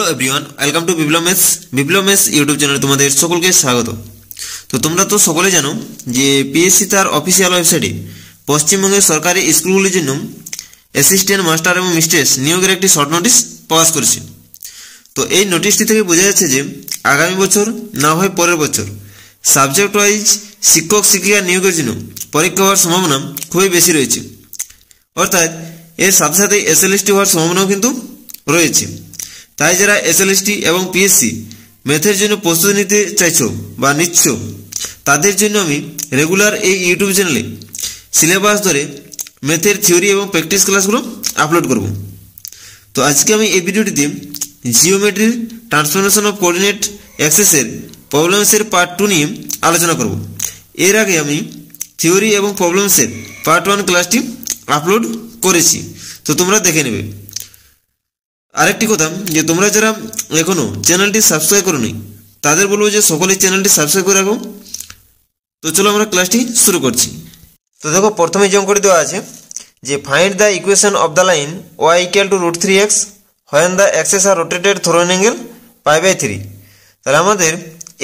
Hello everyone, welcome to Biplab মেস YouTube চ্যানেলে তোমাদের সকলকে স্বাগত। তো তোমরা তো সকলে জানো যে পিএসসি তার অফিসিয়াল ওয়েবসাইটে পশ্চিমবঙ্গের সরকারি স্কুলগুলির জন্য অ্যাসিস্ট্যান্ট মাস্টার এবং মিস্ট্রেস নিয়োগের একটি শর্ট নোটিশ প্রকাশ করেছে। তো এই নোটিশটি থেকে বোঝা যাচ্ছে যে আগামী বছর না হয় পরের বছর সাবজেক্ট ওয়াইজ শিক্ষক শিক্ষিকা নিয়োগের জন্য পরীক্ষা হওয়ার সম্ভাবনা খুবই বেশি রয়েছে। অর্থাৎ এর সাথে সাথে এসএলএসটি হওয়ার সম্ভাবনাও কিন্তু রয়েছে। তাই যারা এসএলএসটি এবং পিএসসি ম্যাথের জন্য প্রস্তুতি নিতে চাইছো বা নিচ্ছ, তাদের জন্য আমি রেগুলার এই ইউটিউব চ্যানেলে সিলেবাস ধরে ম্যাথের থিওরি এবং প্র্যাকটিস ক্লাসগুলো আপলোড করব। তো আজকে আমি এই ভিডিওটিতে জিওমেট্রির ট্রান্সফরমেশন অফ কোঅর্ডিনেট অ্যাক্সেসের প্রবলেমসের পার্ট 2 নিয়ে আলোচনা করব। এর আগে আমি থিওরি এবং প্রবলেমসের পার্ট 1 ক্লাসটি আপলোড করেছি, তো তোমরা দেখে নেবে। আরেকটি কথা, যে তোমরা যারা এখনো চ্যানেলটি সাবস্ক্রাইব করোনি তাদের বলবো যে সকলেই চ্যানেলটি সাবস্ক্রাইব করে রাখো। তো চলো আমরা ক্লাসটি শুরু করছি। তো দেখো, প্রথমে যে অঙ্কটি দেওয়া আছে যে find the equation of the line y = √3x when the axes are rotated through an angle π/3। তাহলে আমাদের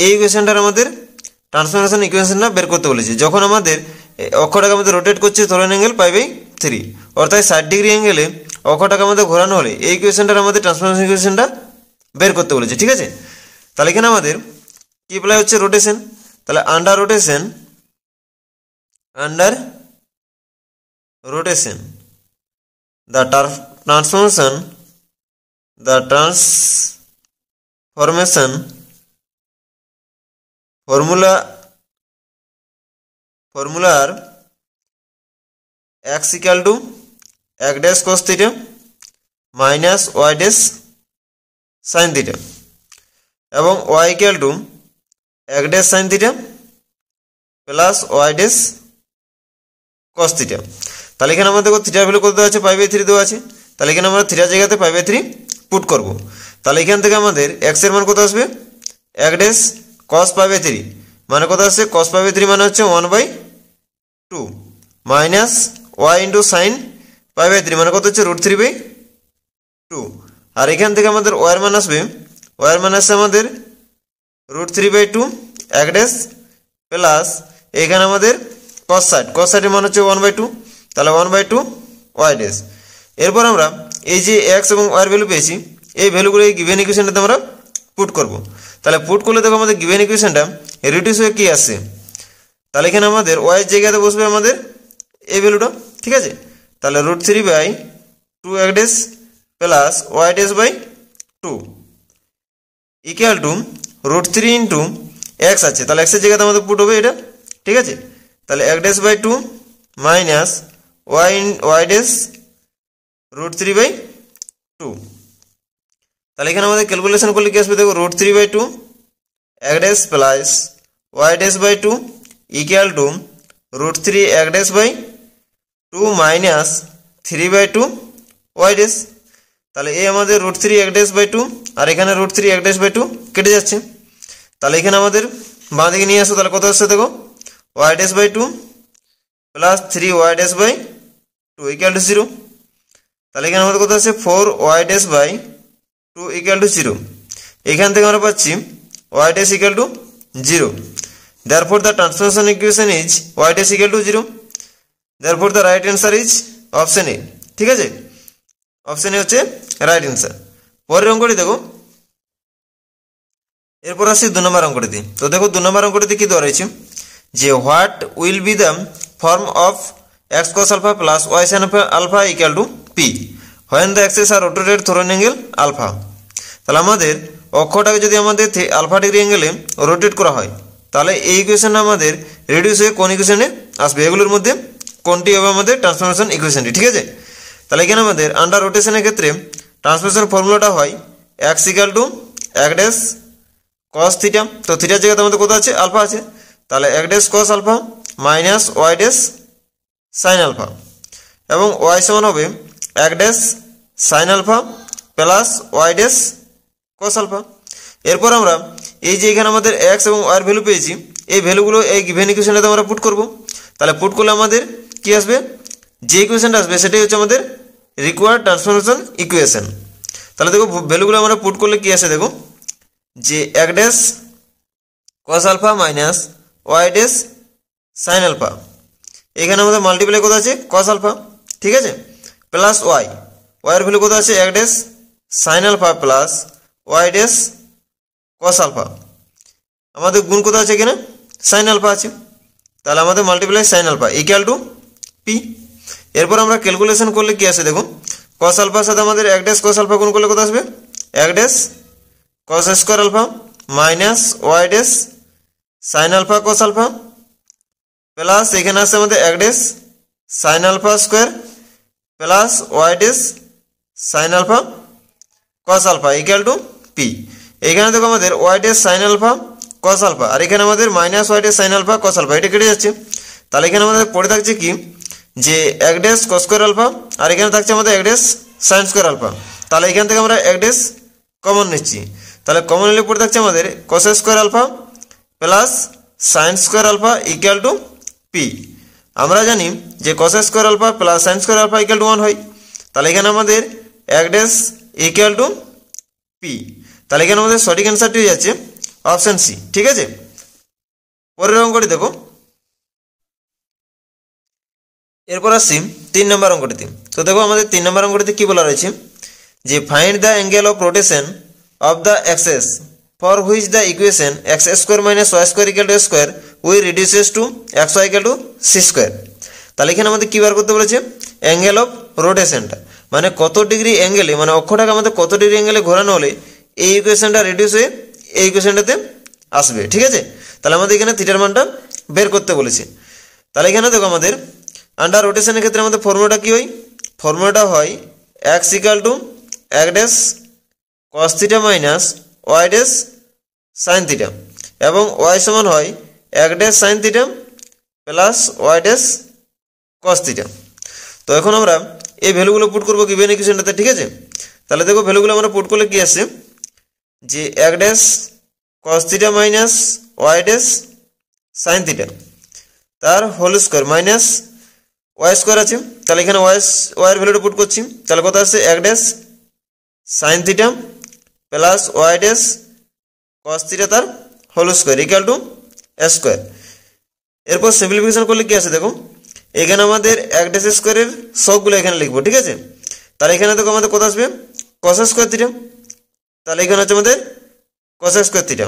এই ইকুয়েশনটার আমাদের ট্রান্সফরমেশন ইকুয়েশনটা বের করতে বলেছে। যখন আমাদের অক্ষটাকে আমাদের রোটেট করছে থ্রু অ্যান অ্যাঙ্গেল π/3, অর্থাৎ 60 ডিগ্রি অ্যাঙ্গেলে অক্ষটাকে আমাদের ঘোরানো হলে এই ইকুয়েশনটার আমাদের ট্রান্সফরমেশন ইকুয়েশনটা বের করতে বলেছে। ঠিক আছে, তাহলে এখানে আমাদের কি অ্যাপ্লাই হচ্ছে? রোটেশন। তাহলে under rotation the transformation formula x equal to x dash cos theta minus y dash sin theta এবং y equal to x dash sin theta plus y dash cos theta। তাহলে এখানে আমাদের থিটার value কত দেওয়া আছে? π/3 দেওয়া আছে। তাহলে এখানে আমরা থিটার জায়গাতে π/3 পুট করব। তাহলে এখান থেকে আমাদের x এর মান কত আসবে? x dash cos π/3 মানে কত আসছে? cos π/3 মানে হচ্ছে 1/2 মাইনাস y ইন্টু sin π/3 মানে কত হচ্ছে? √3/2। আর এখান থেকে আমাদের y এর মান আসবে, আমাদের √3/2 x dash প্লাস এখানে আমাদের cos এর মান হচ্ছে 1/2, তাহলে 1/2 y dash। এরপর আমরা এই যে x এবং y এর ভ্যালু পেয়েছি, এই ভ্যালুগুলো এই গিভেন ইকুয়েশনটাতে আমরা পুট করব। তাহলে পুট করলে দেখো আমাদের গিভেন ইকুয়েশনটা রিডিউস হয়ে কি আসছে? তাহলে এখানে আমাদের y এর জায়গাতে বসবে আমাদের এই ভ্যালুটা। ঠিক আছে, তাহলে √3/2 x dash plus y dash by 2 equal to √3 into x আছে, তাহলে x এর জায়গাতে আমাদের পুট হবে এটা। ঠিক আছে, তাহলে x dash by 2 minus y dash √3/2। তাহলে এখানে আমাদের ক্যালকুলেশন করলে কি আসবে? দেখো, √3/2 x dash plus y dash by 2 equal to √3 x dash by 2 minus 3/2 y dash। তাহলে এই আমাদের √3 x dash বাই 2 আর এখানে √3 x dash বাই 2 কেটে যাচ্ছে। তাহলে এখানে আমাদের বাঁ দিকে নিয়ে আসো, তাহলে কত আসছে? দেখো, y dash by 2 plus 3y dash by 2 equal to 0। তাহলে এখানে আমাদের কত আছে? 4y dash by 2 equal to 0। এখান থেকে আমরা পাচ্ছি y dash equal to 0। therefore the transformation equation is y dash equal to 0, therefore the right answer is option A। ঠিক আছে, অপশন এ হচ্ছে রাইট অ্যান্সার। পরের অঙ্কটি দেখো, এরপর আসছি 2 নম্বর অঙ্কটিতে। তো দেখো 2 নম্বর অঙ্কটিতে কি দেওয়া রয়েছে যে what will be the form of x cos alpha plus y sin alpha equal to p when the axes are rotated through an angle alpha। তাহলে আমাদের অক্ষটাকে যদি আমাদের আলফা ডিগ্রি অ্যাঙ্গেলে রোটেট করা হয়, তাহলে এই ইকুয়েশনটা আমাদের রিডিউস হয়ে কোন ইকুয়েশনে আসবে? এগুলোর মধ্যে কোনটি হবে আমাদের ট্রান্সফরমেশন ইকুয়েশনটি? ঠিক আছে, তাহলে এখানে আমাদের আন্ডার রোটেশনের ক্ষেত্রে ট্রান্সফরমেশন ফর্মুলাটা হয় x equal to x dash cos theta। তো থিটার জায়গাতে আমাদের কত আছে? আলফা আছে, তাহলে x dash cos alpha minus y dash sin alpha এবং y সমান হবে x dash sin alpha plus y dash cos alpha। এরপর আমরা এই যে এখানে আমাদের x এবং y এর ভ্যালু পেয়েছি, এই ভ্যালুগুলো এই গিভেন ইকুয়েশনটাতে আমরা পুট করব। তাহলে পুট করলে আমাদের কি আসবে? যে ইকুয়েশনটা আসবে সেটাই হচ্ছে আমাদের রিকোয়ার্ড ট্রান্সফরমেশন ইকুয়েশন। তাহলে দেখো ভ্যালুগুলো আমরা পুট করলে কি আসে দেখো, যে 1 dash cos alpha minus y dash sin alpha, এখানে আমাদের মাল্টিপ্লাই কত আছে cos আলফা, ঠিক আছে, প্লাস y, y এর ভ্যালু কত আছে 1 dash sin alpha plus y dash cos alpha, আমাদের গুণ কত আছে এখানে sin আলফা আছে, তাহলে আমাদের multiply sin alpha equal to p। এরপর আমরা ক্যালকুলেশন করলে কি আসে দেখো, cos আলফার সাথে আমাদের 1 ড্যাশ cos আলফা গুণ করলে কত আসবে 1 dash cos square alpha minus y dash sin alpha cos alpha plus এখানে আসছে আমাদের 1 dash sin alpha square plus y dash sin alpha cos alpha equal to p। এখানে দেখো আমাদের y dash sin alpha cos alpha আর এখানে আমাদের minus y dash sin alpha cos alpha, এটা কেটে যাচ্ছে। তাহলে এখানে আমাদের পড়ে থাকছে কি, যে 1 ড্যাশ cos স্কয়ার আলফা আর এখানে থাকছে আমাদের 1 ড্যাশ sin স্কয়ার আলফা। তাহলে এখান থেকে আমরা 1 ড্যাশ কমন নিচ্ছি, তাহলে কমন নিলে পড়ে থাকছে আমাদের cos square alpha plus sin square alpha equal to p। আমরা জানি যে cos square alpha plus sin square alpha equal to 1 হয়, তাহলে এখানে আমাদের 1 ড্যাশ ইকুয়াল টু p। তাহলে এখানে আমাদের সঠিক অ্যান্সারটি হয়ে যাচ্ছে অপশন সি, ঠিক আছে। পরের অঙ্কটি দেখো, এরপর আসছি 3 নম্বর অঙ্কটিতে। তো দেখো আমাদের 3 নম্বর অঙ্কটিতে কি বলা রয়েছে, যে find the angle of rotation of the axes for which the equation x square minus y square equal to square we reduces to xy equal to c square. তাহলে এখানে আমাদের কি বার করতে বলেছে, অ্যাঙ্গেল অফ রোটেশনটা, মানে কত ডিগ্রি অ্যাঙ্গেলে, মানে অক্ষটাকে আমাদের কত ডিগ্রি অ্যাঙ্গেলে ঘোরানো হলে এই ইকুয়েশনটা রিডিউস হয়ে এই ইকুয়েশনটাতে আসবে, ঠিক আছে। তাহলে আমাদের এখানে থিটার মানটা বের করতে বলেছে। তাহলে এখানে দেখো আমাদের আন্ডার রোটেশনের ক্ষেত্রে আমাদের ফর্মুলাটা কি হয়, ফর্মুলাটা হয় x equal to 1 dash cos theta minus y dash sin theta এবং y সমান হয় 1 dash sin theta plus y dash cos theta. তো এখন আমরা এই ভ্যালুগুলো পুট করবো গিভেন ইকুয়েশনটাতে, ঠিক আছে। তাহলে দেখো ভ্যালুগুলো আমরা পুট করলে কি আসছে, যে 1 dash cos theta minus y dash sin theta তার whole square minus y square আছে, তাহলে এখানে y এর ভ্যালুটা পুট করছি, তাহলে কত আসছে 1 dash sin theta plus y dash cos theta তার whole square equal to square. এরপর সিম্পলিফিকেশন করলে কি আছে দেখো, এখানে আমাদের 1 ড্যাশ স্কয়ারের সবগুলো এখানে লিখবো, ঠিক আছে। তাহলে এখানে দেখো আমাদের কত আসবে cos স্কয়ার থিটা, তাহলে এখানে আছে আমাদের cos স্কয়ার থিটা,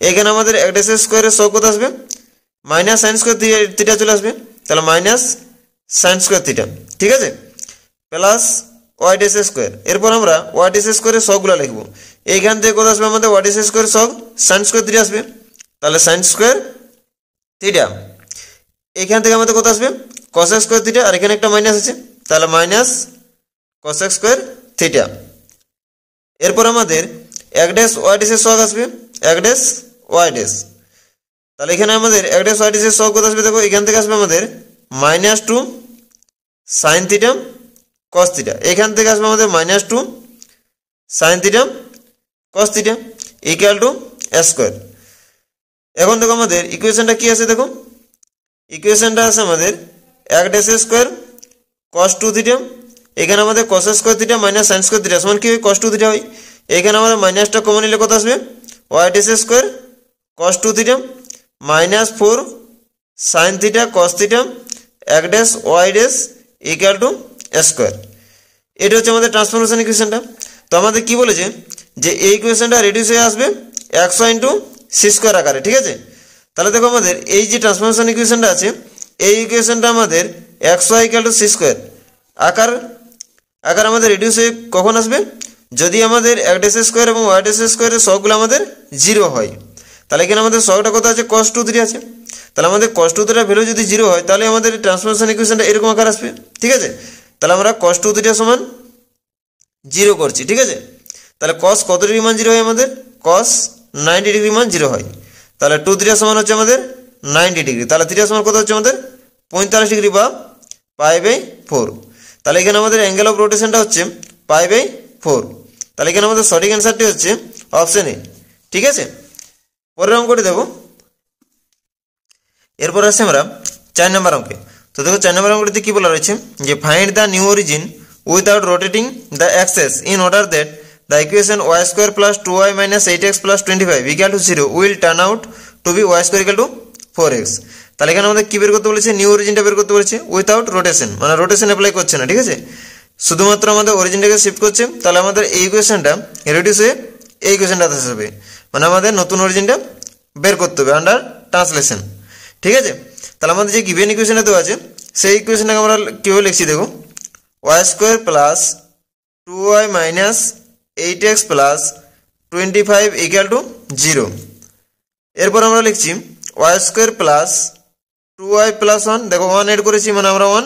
এখানে আমাদের 1 ড্যাশ স্কয়ারের সব কত আসবে মাইনাস sin স্কয়ার থিটা চলে আসবে, তাহলে মাইনাস sin স্কয়ার থিটা, ঠিক আছে, প্লাস y ড্যাশ স্কয়ার। এরপর আমরা y ড্যাশ স্কয়ারের সবগুলো লিখবো, এইখান থেকে কত আসবে আমাদের y ড্যাশ স্কয়ারের সব sin স্কয়ার থিটা আসবে, তাহলে sin স্কয়ার থিটা, এইখান থেকে আমাদের কত আসবে cos স্কয়ার থিটা আর এখানে একটা মাইনাস আছে, তাহলে মাইনাস cos স্কয়ার থিটা। এরপর আমাদের 1 ড্যাশ y ড্যাশের সহগ আসবে 1 ড্যাশ y ড্যাশ, তাহলে এখানে আমাদের 1 ড্যাশ y ড্যাশের সহগ কত আসবে দেখো, এখান থেকে আসবে আমাদের -2 sin থিটা cos থিটা, এখান থেকে আসবে আমাদের -2 sin theta cos theta equal to square. এখন দেখো আমাদের ইকুয়েশনটা কি আছে দেখো, ইকুয়েশনটা আছে আমাদের 1 ড্যাশ স্কয়ার cos 2 থিটা, এখানে আমাদের cos square theta minus sin square theta সমান কি হয় cos 2 থিটা হয়, এখানে আমাদের মাইনাসটা কমন নিলে কত আসবে y dash square cos 2 theta minus 4 sin theta cos theta 1 dash y dash equal to square. এটা হচ্ছে আমাদের ট্রান্সফরমেশন ইকুয়েশনটা। তো আমাদের কি বলেছে, যে এই ইকুয়েশনটা রিডিউস হয়ে আসবে xy ইন্টু সি স্কয়ার আকারে, ঠিক আছে। তাহলে দেখো আমাদের এই যে ট্রান্সফরমেশন ইকুয়েশনটা আছে, এই ইকুয়েশনটা আমাদের xy equal to C square আকার আমাদের রিডিউস হয়ে কখন আসবে, যদি আমাদের 1 ড্যাশ স্কয়ার এবং y ড্যাশ স্কয়ারের সহগগুলো আমাদের 0 হয়। তাহলে এখানে আমাদের সহগটা কত আছে cos 2 থিটা আছে, তাহলে আমাদের cos 2 থিটার ভ্যালু যদি 0 হয় তাহলে আমাদের ট্রান্সফরমেশন ইকুয়েশনটা এরকম আকার আসবে, ঠিক আছে। তাহলে আমরা cos 2 থিটা সমান 0 করছি, ঠিক আছে। তাহলে cos কত ডিগ্রি মান 0 হয় আমাদের, cos 90 ডিগ্রি মান 0 হয়, তাহলে 2 থিটা সমান হচ্ছে আমাদের 90 ডিগ্রি, তাহলে থিটা সমান কত হচ্ছে আমাদের 45 ডিগ্রি বা π/4। তাহলে এখানে আমাদের অ্যাঙ্গেল অফ রোটেশনটা হচ্ছে π/4, তাহলে এখানে আমাদের সঠিক অ্যান্সারটি হচ্ছে অপশন এ, ঠিক আছে। পরের অঙ্কটি দেখো, এরপর আসছে আমরা 4 নম্বর অঙ্কে। তো দেখো 4 নম্বর অঙ্কটিতে কি বলা রয়েছে, যে find the new origin without rotating the access in order that the equation y square plus 2y minus 8x plus 25 equal to 0 will turn out to be y square equal to 4x। তাহলে এখানে আমাদের কি বের করতে বলেছে, new অরিজিনটা বের করতে বলেছে উইথাউট রোটেশন, মানে রোটেশন অ্যাপ্লাই করছে না, ঠিক আছে, শুধুমাত্র আমাদের অরিজিনটাকে শিফট করছে। তাহলে আমাদের এই ইকুয়েশনটা রিডিউস হয়ে এই ইকুয়েশনটাতে আসবে, মানে আমাদের নতুন অরিজিনটা বের করতে হবে আন্ডার ট্রান্সলেশন, ঠিক আছে। তাহলে আমাদের যে গিভেন ইকুয়েশনটা দেওয়া আছে সেই ইকুয়েশনটাকে আমরা কীভাবে লিখছি দেখো, Y square plus 2y minus 8x plus 25 equal to 0। এরপর আমরা লিখছি Y square plus 2y plus 1, দেখো 1 এড করেছি মানে আমরা 1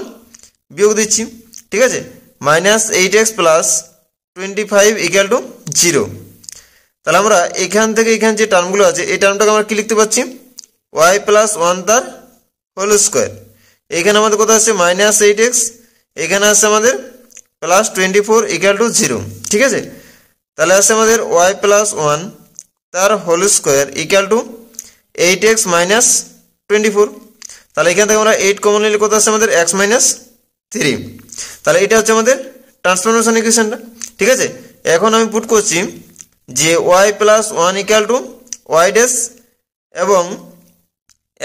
বিয়োগ দিচ্ছি, ঠিক আছে, minus 8x plus 25 equal to 0। তাহলে আমরা এখান থেকে এখানে যে টার্মগুলো আছে এই টার্মটাকে আমরা কি লিখতে পাচ্ছি, y প্লাস 1 তার হোল স্কোয়ার। এখানে আমাদের কত আছে মাইনাস 8x, এখানে আছে আমাদের প্লাস 24 ইকুয়াল টু 0, ঠিক আছে। তাহলে আছে আমাদের y প্লাস 1 তার whole square equal to 8x minus 24। তাহলে এখান থেকে আমরা 8 কমন নিলে কত আছে আমাদের x মাইনাস 3। তাহলে এটা হচ্ছে আমাদের ট্রান্সফরমেশন ইকুয়েশনটা, ঠিক আছে। এখন আমি পুট করছি যে y plus 1 equal two y dash এবং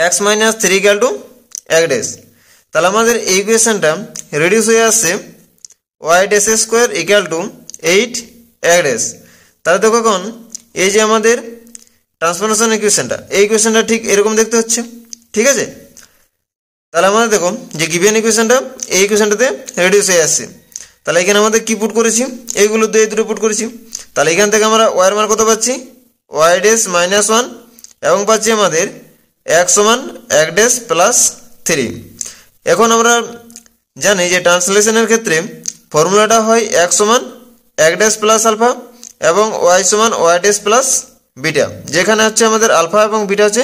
x minus 3 equal to x dash. তাহলে আমাদের এই ইকুয়েশনটা রিডিউস হয়ে আসছে y dash square equal two 8 x dash. তাহলে দেখো এখন এই যে আমাদের ট্রান্সফরমেশন ইকুয়েশনটা, এই ইকুয়েশনটা ঠিক এরকম দেখতে হচ্ছে, ঠিক আছে। তাহলে আমাদের দেখো যে গিভেন ইকুয়েশনটা এই ইকুয়েশনটাতে রিডিউস হয়ে আসছে। তাহলে এখানে আমাদের কি পুট করেছি, এইগুলো দিয়ে দুটো পুট করেছি। তাহলে এখান থেকে আমরা y এর মান কত পাচ্ছি, y ড্যাশ মাইনাস 1 এবং পাচ্ছি আমাদের x সমান x ড্যাশ প্লাস 3। এখন আমরা জানি যে ট্রান্সলেশনের ক্ষেত্রে ফর্মুলাটা হয় x সমান x ড্যাশ প্লাস আলফা এবং y সমান y ড্যাশ প্লাস বিটা, যেখানে হচ্ছে আমাদের আলফা এবং বিটা হচ্ছে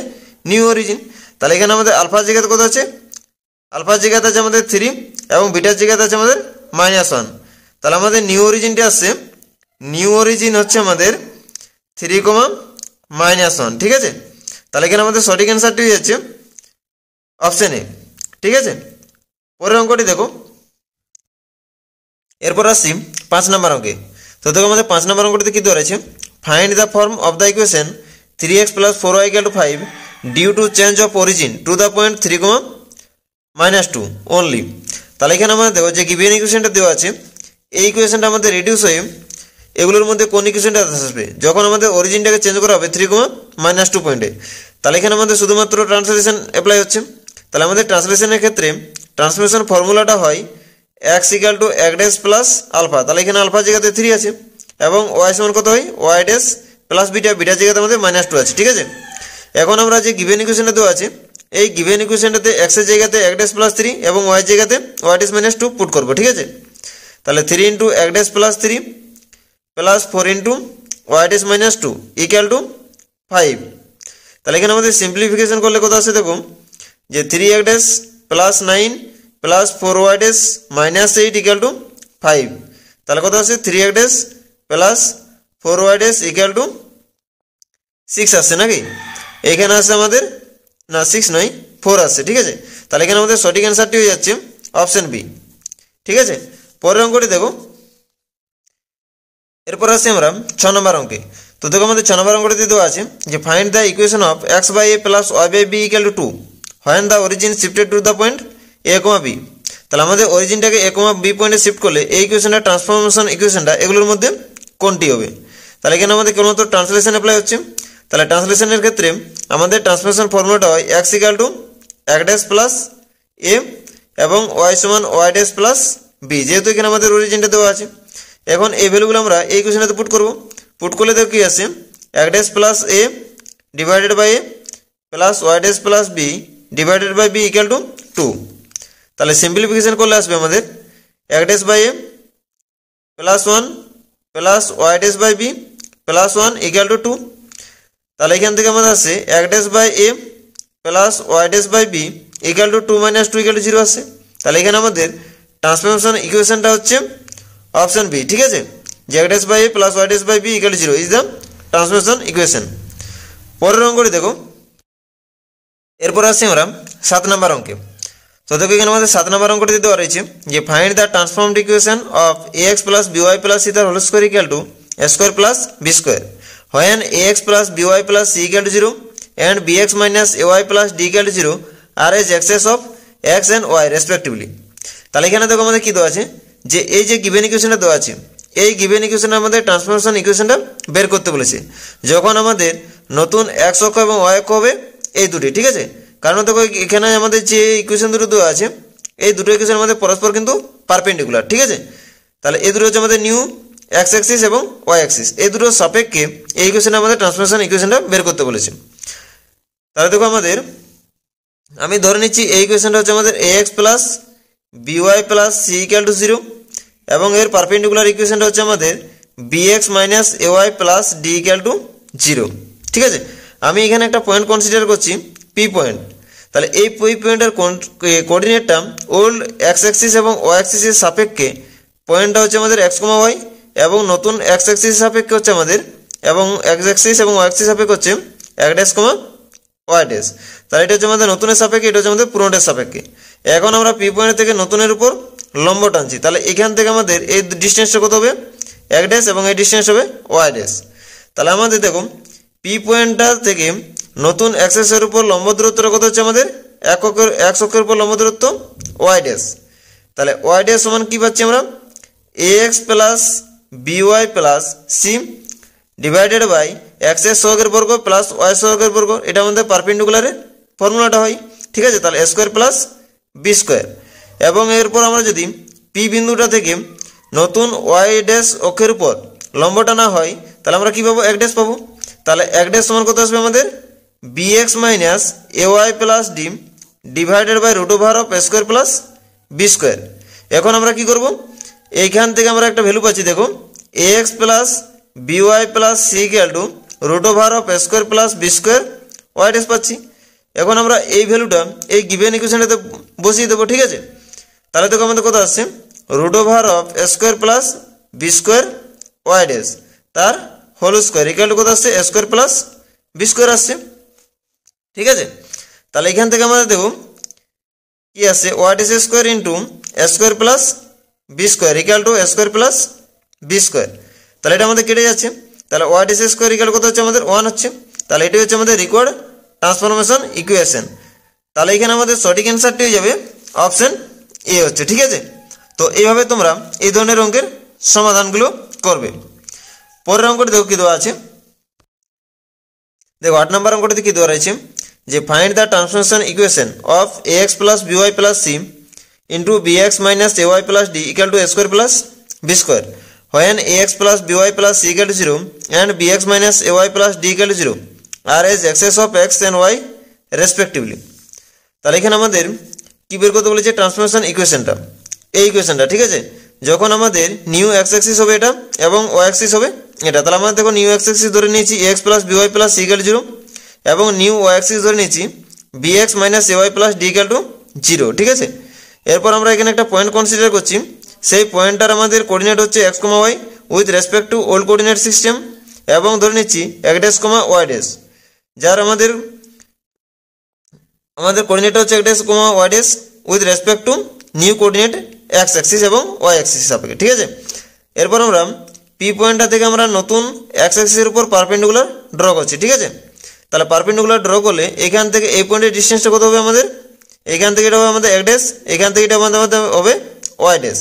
নিউ অরিজিন। তাহলে এখানে আমাদের আলফার জায়গাতে কত আছে, আলফার জায়গাতে আছে আমাদের 3 এবং বিটার জায়গাতে আছে আমাদের -1। তাহলে আমাদের নিউ অরিজিনটা আসছে, নিউ অরিজিন হচ্ছে আমাদের 3, -1, ঠিক আছে। তাহলে এখানে আমাদের সঠিক অ্যান্সারটি হয়ে যাচ্ছে অপশন এ, ঠিক আছে। পরের অঙ্কটি দেখো, এরপর আসছি 5 নম্বর অঙ্কে। তো দেখো আমাদের 5 নম্বর অঙ্কটিতে কি দেওয়া আছে, find the form of the equation 3x plus 4y equal to 5 due to change of origin to the point 3, -2 only. তাহলে এখানে আমাদের দেখো যে গিভেন ইকুয়েশনটা দেওয়া আছে এই ইকুয়েশনটা আমাদের রিডিউস হয়ে এগুলোর মধ্যে কোন ইকুয়েশনটা আসবে যখন আমাদের অরিজিনটাকে চেঞ্জ করা হবে 3, -2 পয়েন্টে। তাহলে এখানে আমাদের শুধুমাত্র ট্রান্সলেশন অ্যাপ্লাই হচ্ছে। তাহলে আমাদের ট্রান্সলেশনের ক্ষেত্রে ট্রান্সলেশন ফর্মুলাটা হয় x equal to x dash plus alpha. তাহলে এখানে আলফার জায়গাতে 3 আছে এবং y সমান কত হয় y dash plus beta, bitter জায়গাতে আমাদের -2 আছে, ঠিক আছে। এখন আমরা যে গিভেন ইকুয়েশনটা দেওয়া আছে এই গিভেন ইকুয়েশনটাতে x এর জায়গাতে x ড্যাশ প্লাস 3 এবং y এর জায়গাতে y ড্যাশ -2 পুট করব, ঠিক আছে। তাহলে 3 into x dash plus 3 plus 4 into y dash -2 equal to 5। তাহলে এখানে আমাদের সিম্পলিফিকেশন করলে কত আসছে দেখো, যে 3x dash plus 9 plus 4y dash -8 equal to 5। তাহলে কত আসছে 3x dash plus 4y dash equal two 6 আসছে নাকি, এখানে আসছে আমাদের না 6 নয় 4 আসছে, ঠিক আছে। তাহলে এখানে আমাদের সঠিক অ্যান্সারটি হয়ে যাচ্ছে অপশন বি, ঠিক আছে। পরের অঙ্কটি দেখো, এরপর আসছি আমরা 6 নম্বর অঙ্কে। তো দেখো আমাদের 6 নম্বর অঙ্কটিতে দেওয়া আছে যে find the equation of x by a plus y by b equal to 2 when the origin shifted to the point a, b। তাহলে আমাদের অরিজিনটাকে a, b পয়েন্টে শিফট করলে এই ইকুয়েশনটা ট্রান্সফরমেশন ইকুয়েশনটা এগুলোর মধ্যে কোনটি হবে। তাহলে এখানে আমাদের কেবলমাত্র ট্রান্সলেশন অ্যাপ্লাই হচ্ছে। তাহলে ট্রান্সলেশনের ক্ষেত্রে আমাদের ট্রান্সফরমেশন ফর্মুলাটা হয় x equal to x dash plus a এবং y সমান y ড্যাশ প্লাস b, যেহেতু এখানে আমাদের অরিজিনটা দেওয়া আছে। এখন এই ভ্যালুগুলো আমরা এই ইকুয়েশনটাতে পুট করব। পুট করলে দেখো কি আসে, x dash plus a divided by a plus y dash plus b divided by b equal to 2। তাহলে সিম্পলিফিকেশন করলে আসবে আমাদের x dash by a plus 1 plus y dash by b plus 1 equal to 2। তাহলে এখান থেকে আমাদের আসছে x dash by a plus y dash by b equal to 2 - 2 equal to 0 আসছে। তাহলে এখানে আমাদের ট্রান্সফরমেশন ইকুয়েশনটা হচ্ছে অপশন বি, ঠিক আছে। যে x dash by a plus y dash by b equal to 0 is the transformation equation. পরের অঙ্কটি দেখো, এরপর আসছি আমরা 7 নম্বর অঙ্কে। তো দেখো এখানে আমাদের 7 নম্বর অঙ্কটি দেওয়া রয়েছে যে find the transformed equation of ax plus by plus c তার whole square equal to square plus b square. When ax plus by plus c equal to 0 and bx minus ay plus d equal to 0 are as excess of x and y respectively. তাহলে এখানে দেখো আমাদের কি দেওয়া আছে যে এই যে গিভেন ইকুয়েশনটা দেওয়া আছে, এই গিভেন ইকুয়েশনে আমাদের ট্রান্সফরমেশন ইকুয়েশনটা বের করতে বলেছে যখন আমাদের নতুন x অক্ষ এবং y অক্ষ হবে এই দুটি, ঠিক আছে। কারণ দেখো এখানে আমাদের যে ইকুয়েশন দুটো দেওয়া আছে এই দুটো ইকুয়েশন আমাদের পরস্পর কিন্তু পারপেন্ডিকুলার, ঠিক আছে। তাহলে এই দুটো হচ্ছে আমাদের নিউ এক্স অ্যাক্সিস এবং ওয়াই অ্যাক্সিস, এই দুটো সাপেক্ষে এই ইকুয়েশনে আমাদের ট্রান্সফরমেশন ইকুয়েশনটা বের করতে বলেছে। তাহলে দেখো আমাদের আমি ধরে নিচ্ছি এই ইকুয়েশনটা হচ্ছে আমাদের ax plus by plus c equal to 0 এবং এর পারপেন্ডিকুলার ইকুয়েশনটা হচ্ছে আমাদের bx minus ay plus d equal to 0, ঠিক আছে। আমি এখানে একটা পয়েন্ট কনসিডার করছি পি পয়েন্ট। তাহলে এই পি পয়েন্টের কোঅর্ডিনেটটা ওল্ড এক্স অ্যাক্সিস এবং ওয়াই অ্যাক্সিসের সাপেক্ষে পয়েন্টটা হচ্ছে আমাদের এক্স কমা ওয়াই এবং নতুন এক্স অ্যাক্সিস সাপেক্ষে হচ্ছে আমাদের এবং এক্স অ্যাক্সিস এবং ওয়াই অ্যাক্সিস সাপেক্ষে হচ্ছে এক ড্যাশ কমা ওয়াই ড্যাশ। তাহলে এটা হচ্ছে আমাদের নতুনের সাপেক্ষে, এটা হচ্ছে আমাদের পুরোনোটার সাপেক্ষে। এখন আমরা পি পয়েন্ট থেকে নতুনের উপর লম্ব টানছি, তাহলে এখান থেকে আমাদের এই ডিস্টেন্সটা কত হবে এক ড্যাশ এবং এই ডিস্টেন্স হবে ওয়াই ড্যাশ। তাহলে আমাদের দেখো পি পয়েন্টটা থেকে নতুন অ্যাক্সিসের উপর লম্ব দূরত্বটা কত হচ্ছে আমাদের এক্স অক্ষের উপর লম্ব দূরত্ব ওয়াই ড্যাশ। তাহলে ওয়াই ড্যাশ সমান কি পাচ্ছি আমরা ax plus by plus c divided by X এর সহগের বর্গ প্লাস ওয়াই সহগের বর্গ, এটা আমাদের পারপেন্ডিকুলারের ফর্মুলাটা হয়, ঠিক আছে। তাহলে a square plus B square এবং এরপর আমরা যদি পি বিন্দুটা থেকে নতুন ওয়াই ড্যাশ অক্ষের উপর লম্বটা না হয় তাহলে আমরা কি পাবো এক ড্যাশ পাবো। তাহলে এক ড্যাশ সমান কত আসবে আমাদের bx minus ay plus d divided by root over of a square plus B square. এখন আমরা কি করব, এইখান থেকে আমরা একটা ভ্যালু পাচ্ছি দেখো ax plus by plus c equal to root over of a square plus B square Y dash পাচ্ছি। এখন আমরা এই ভ্যালুটা এই গিভেন ইকুয়েশনটাতে বসিয়ে দেবো, ঠিক আছে। তাহলে দেখো আমাদের কত আসছে root over of a square plus B square Y dash তার হোল স্কোয়ার ইকুয়াল টু কত আসছে a square plus B square আসছে, ঠিক আছে। তাহলে এখান থেকে আমাদের দেখো কি আসছে Y dash square into a square plus B square equal to a square plus B square. তাহলে এটা আমাদের কেটে যাচ্ছে, তাহলে ওয়াই ড্যাশ স্কোয়ার ইকুয়াল কত হচ্ছে আমাদের 1 হচ্ছে। তাহলে এটাই হচ্ছে আমাদের রিকোয়ার্ড ট্রান্সফরমেশন ইকুয়েশন। তাহলে এখানে আমাদের সঠিক অ্যান্সারটি হয়ে যাবে অপশন এ হচ্ছে, ঠিক আছে। তো এইভাবে তোমরা এই ধরনের অঙ্কের সমাধানগুলো করবে। পরের অঙ্কটি দেখো কি দেওয়া আছে, দেখো 8 নম্বর অঙ্কটিতে কি দেওয়া রয়েছে যে find the transformation equation of ax plus by plus c into bx minus ay plus d equal to a square plus B square when ax plus by plus c equal to 0 and bx minus ay plus d equal to 0 আর as axes of x and y respectively. তাহলে এখানে আমাদের কি বের করতে বলেছে transformation ইকুয়েশনটা, এই ইকুয়েশনটা, ঠিক আছে। যখন আমাদের নিউ এক্স অ্যাক্সিস হবে এটা এবং ওয়াই অ্যাক্সিস হবে এটা, তাহলে আমরা দেখো নিউ এক্স অ্যাক্সিস ধরে নিয়েছি x plus by plus c equal to 0 এবং নিউ ওয়াই অ্যাক্সিস ধরে নিয়েছি bx minus ay plus d equal to 0, ঠিক আছে। এরপর আমরা এখানে একটা পয়েন্ট কনসিডার করছি, সেই পয়েন্টটার আমাদের কোঅর্ডিনেট হচ্ছে x, y with respect two old coordinate system এবং ধরে নিচ্ছি এক ড্যাশ, ওয়াই ড্যাশ, যার আমাদের কোঅর্ডিনেট হচ্ছে X dash, Y dash with respect to new coordinate X axis এবং ওয়াই অ্যাক্সিস সাপেক্ষে, ঠিক আছে। এরপর আমরা পি পয়েন্টটা থেকে আমরা নতুন এক্স অ্যাক্সিসের উপর পারপেন্ডিকুলার ড্র করছি, ঠিক আছে। তাহলে পারপেন্ডিকুলার ড্র করলে এখান থেকে এই পয়েন্টের ডিস্টেন্সটা কত হবে আমাদের, এখান থেকে এটা হবে আমাদের এক ড্যাশ, এখান থেকে এটা আমাদের হবে ওয়াই ড্যাশ।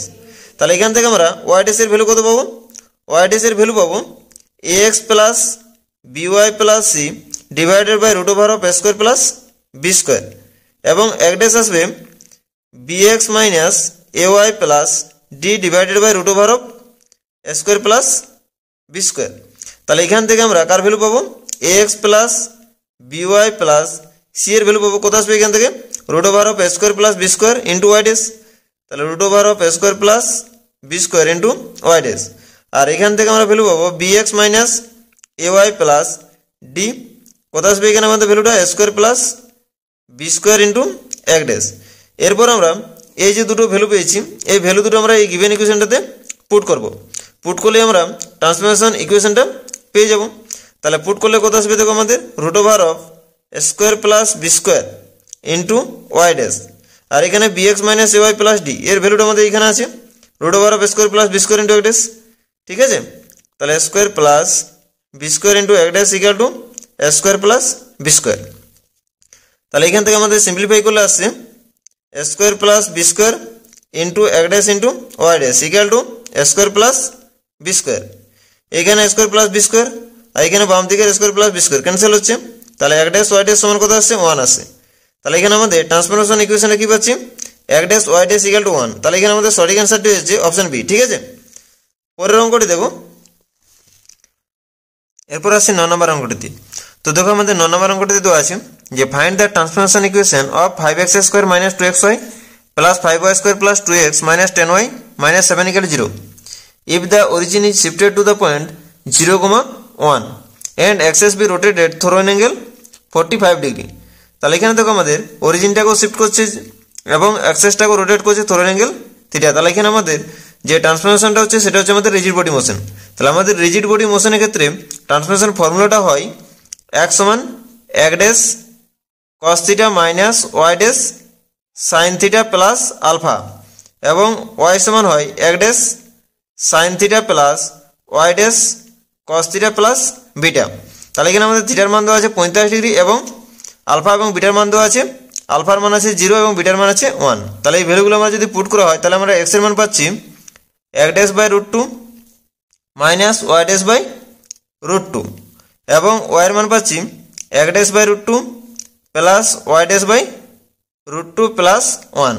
তাহলে এখান থেকে আমরা ওয়াই ড্যাশের ভ্যালু কত পাবো, ওয়াই ড্যাশের ভ্যালু পাবো ax plus by plus c divided by root over of a square plus B square এবং এক ড্যাশ আসবে bx minus ay plus d divided by root over of a square plus B square. তাহলে এখান থেকে আমরা কার value পাবো ax plus by plus c এর value পাবো কত আসবে এখান থেকে root over of a square plus B square into Y dash. তাহলে root over of a square plus B square into Y dash. আর এখান থেকে আমরা ভ্যালু পাবো bx minus ay plus d কত আসবে এখানে আমাদের ভ্যালুটা a square plus B square into এক ড্যাশ। এরপর আমরা এই যে দুটো ভ্যালু পেয়েছি এই ভ্যালু দুটো আমরা এই গিভেন ইকুয়েশনটাতে পুট করব, পুট করলে আমরা ট্রান্সফরমেশন ইকুয়েশনটা পেয়ে যাব। তাহলে পুট করলে কত আসবে দেখো আমাদের root over of a square plus B square into Y dash. আর এখানে bx minus ay plus d এর ভ্যালুটা আমাদের এখানে আছে root over of a square plus B square into এক ড্যাশ, ঠিক আছে। তাহলে A square plus B square into এক dash equal to A square plus B square. তাহলে এখান থেকে আমাদের সিম্পলিফাই করলে আসছে A square plus B square into এক dash into Y dash equal to A square plus B square. এখানে square plus B square আর এখানে বাম দিকের square plus B square cancel হচ্ছে। তাহলে এক ড্যাশ ওয়াই ড্যাশ সমান কত আসছে 1 আসছে। তাহলে এখানে আমাদের ট্রান্সফরমেশন ইকুয়েশনে কি পাচ্ছি X dash Y dash equal to 1। তাহলে এখানে আমাদের সঠিক অ্যান্সারটি হচ্ছে অপশন বি। ঠিক আছে, পরের অঙ্কটি দেখো। এরপর আসছে 9 নম্বর অঙ্কটিতে। তো দেখো আমাদের 9 নম্বর অঙ্কটিতে দেওয়া আছে যে find the transformation equation of 5x square minus 2xy plus 5y square plus 2x minus 10y minus 7 equal 0 if the origin is shifted to the point 0, 1 and axis be rotated through an angle 45 degree। তাহলে এখানে দেখো আমাদের অরিজিনটাকেও shift করছে এবং অ্যাক্সেসটাকেও rotate করছে through an angle theta. তাহলে এখানে আমাদের যে ট্রান্সফরমেশনটা হচ্ছে সেটা হচ্ছে আমাদের রিজিড বডি মোশন। তাহলে আমাদের রিজিড বডি মোশনের ক্ষেত্রে ট্রান্সফরমেশন ফর্মুলাটা হয় x সমান X dash cos theta minus Y dash sine theta plus alpha এবং y সমান হয় X dash sine theta plus Y dash cos theta plus beta. তাহলে এখানে আমাদের থিটার মান দেওয়া আছে 45 ডিগ্রি এবং আলফা এবং বিটার মান দেওয়া আছে, আলফার মান আছে 0 এবং বিটার মান আছে 1। তাহলে এই ভ্যালুগুলো আমরা যদি পুট করা হয় তাহলে আমরা x এর মান পাচ্ছি X dash by root 2 minus Y dash by root 2 এবং y এর মান পাচ্ছি X dash by root 2 plus Y dash by root 2 plus 1।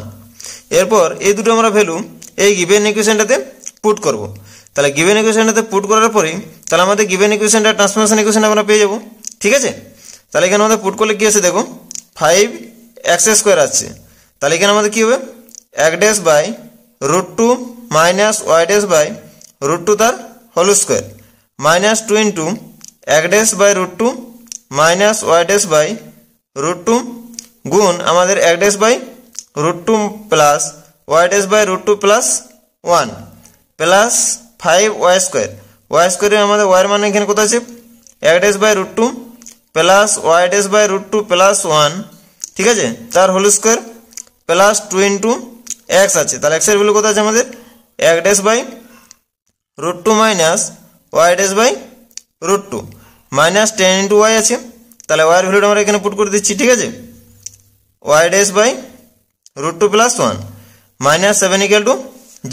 এরপর এই দুটো আমরা ভ্যালু এই গিভেন ইকুয়েশনটাতে পুট করব। তাহলে গিভেন ইকুয়েশনটাতে পুট করার পরে তাহলে আমাদের গিভেন ইকুয়েশনটা ট্রান্সফরমেশন ইকুয়েশন আমরা পেয়ে যাব। ঠিক আছে, তাহলে এখানে আমাদের পুট করলে কি আছে দেখো 5x স্কোয়ার আছে। তাহলে এখানে আমাদের কি হবে X dash by root 2 minus Y dash by root 2 তার হোল স্কোয়ার মাইনাস 2 ইন্টু এক dash by root 2 minus Y dash by root 2 গুণ আমাদের X dash by root 2 plus Y dash by root 2 plus 1 plus 5y square. Y স্কোয়ারে আমাদের Y এর মান এখানে কত আছে X dash by root 2 plus Y dash by root 2 plus 1, ঠিক আছে, তার whole square plus 2 into X আছে। তাহলে এক্স এর ভ্যালু কত আছে আমাদের X dash by root 2 minus Y dash by root 2 minus 10 into Y আছে। তাহলে ওয়াই এর ভ্যালুটা আমরা এখানে পুট করে দিচ্ছি। ঠিক আছে, Y dash by root 2 plus 1 minus 7 equal to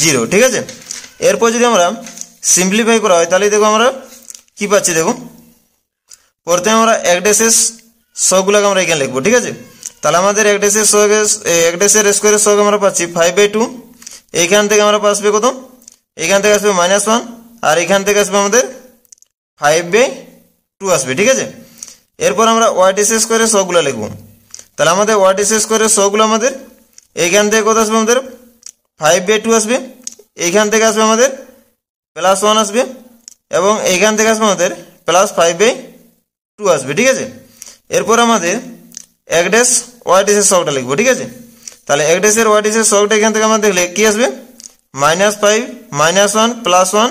0। ঠিক আছে, এরপর যদি আমরা সিম্পলিফাই করা হয় তাহলে দেখো আমরা কি পাচ্ছি। দেখো প্রথমে আমরা এক ড্যাশের সবগুলোকে আমরা এখানে লিখবো। ঠিক আছে, তাহলে আমাদের এক ড্যাশের স্কোয়ারের সব আমরা পাচ্ছি 5/2। এইখান থেকে আমরা আসবে কত, এইখান থেকে আসবে -1 আর এখান থেকে আসবে আমাদের 5/2 আসবে। ঠিক আছে, এরপর আমরা ওয়াই ড্যাশের স্কোয়ারের সবগুলো লিখবো। তাহলে আমাদের ওয়াই ড্যাশের স্কোয়ারের সবগুলো আমাদের এইখান থেকে কত আসবে আমাদের 5/2 আসবে, এইখান থেকে আসবে আমাদের +1 আসবে এবং এইখান থেকে আসবে আমাদের +5/2 আসবে। ঠিক আছে, এরপর আমাদের এক ড্যাশ ওয়াই ড্যাশের সবটা লিখবো। ঠিক আছে, তাহলে এক ড্যাশের ওয়াই ড্যাশের সবটা এখান থেকে আমাদের দেখলে কি আসবে -5 -1 +1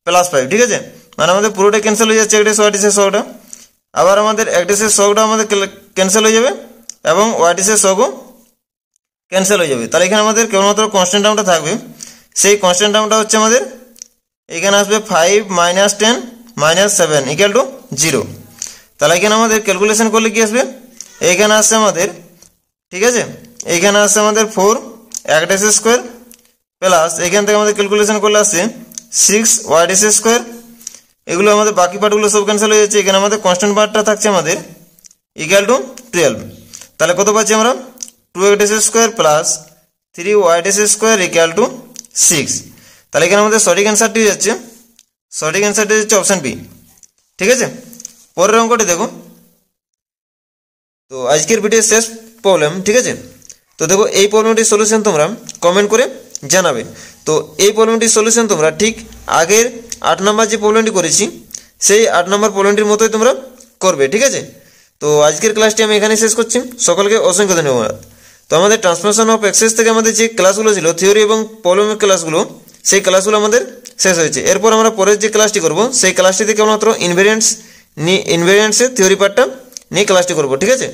+5। ঠিক আছে, মানে আমাদের পুরোটা ক্যান্সেল হয়ে যাচ্ছে এক ড্যাশ ওয়াই ড্যাশের সবটা। আবার আমাদের এক ড্যাশের সবটা আমাদের ক্যান্সেল হয়ে যাবে এবং ওয়াই ড্যাশের সবও ক্যান্সেল হয়ে যাবে। তাহলে এখানে আমাদের কেবলমাত্র কনস্ট্যান্ট টার্মটা থাকবে। সেই কনস্ট্যান্ট টার্মটা হচ্ছে আমাদের এখানে আসবে 5 - 10 - 7 ইকুয়াল টু 0। তাহলে এখানে আমাদের ক্যালকুলেশন করলে কি আসবে, এইখানে আসছে আমাদের, ঠিক আছে, এইখানে আসছে আমাদের 4 এক ড্যাশের স্কোয়ার প্লাস এখান থেকে আমাদের ক্যালকুলেশন করলে আসছে 6 ওয়াই ড্যাশের স্কোয়ার। এগুলো আমাদের বাকি পার্টগুলো সব ক্যান্সেল হয়ে যাচ্ছে। এখানে আমাদের কনস্ট্যান্ট পার্টটা থাকছে আমাদের ইকুয়াল টু 12। তাহলে কত পাচ্ছি আমরা 2 এক ড্যাশের স্কোয়ার প্লাস 3 ওয়াই ড্যাশের স্কোয়ার ইকুয়াল টু 6। তাহলে এখানে আমাদের সঠিক অ্যান্সারটি হচ্ছে অপশন বি। ঠিক আছে, পরের অঙ্কটি দেখো। তো আজকের ভিডিওর শেষ প্রবলেম। ঠিক আছে, তো দেখো এই প্রবলেমটির সলিউশন তোমরা কমেন্ট করে জানাবে। তো এই প্রবলেমটির সলিউশন তোমরা ঠিক আগের 8 নম্বর যে প্রবলেমটি করেছি সেই 8 নম্বর প্রবলেমটির মতোই তোমরা করবে। ঠিক আছে, তো আজকের ক্লাসটি আমি এখানেই শেষ করছি। সকলকে অসংখ্য ধন্যবাদ। তো আমাদের ট্রান্সফরমেশন অফ এক্সেস থেকে আমাদের যে ক্লাসগুলো ছিল থিওরি এবং প্রবলেমের ক্লাসগুলো, সেই ক্লাসগুলো আমাদের শেষ হয়েছে। এরপর আমরা পরের যে ক্লাসটি করব সেই ক্লাসটিতে কেবলমাত্র ইনভেরিয়েন্টসের থিওরি পার্টটা নিয়ে ক্লাসটি করব। ঠিক আছে।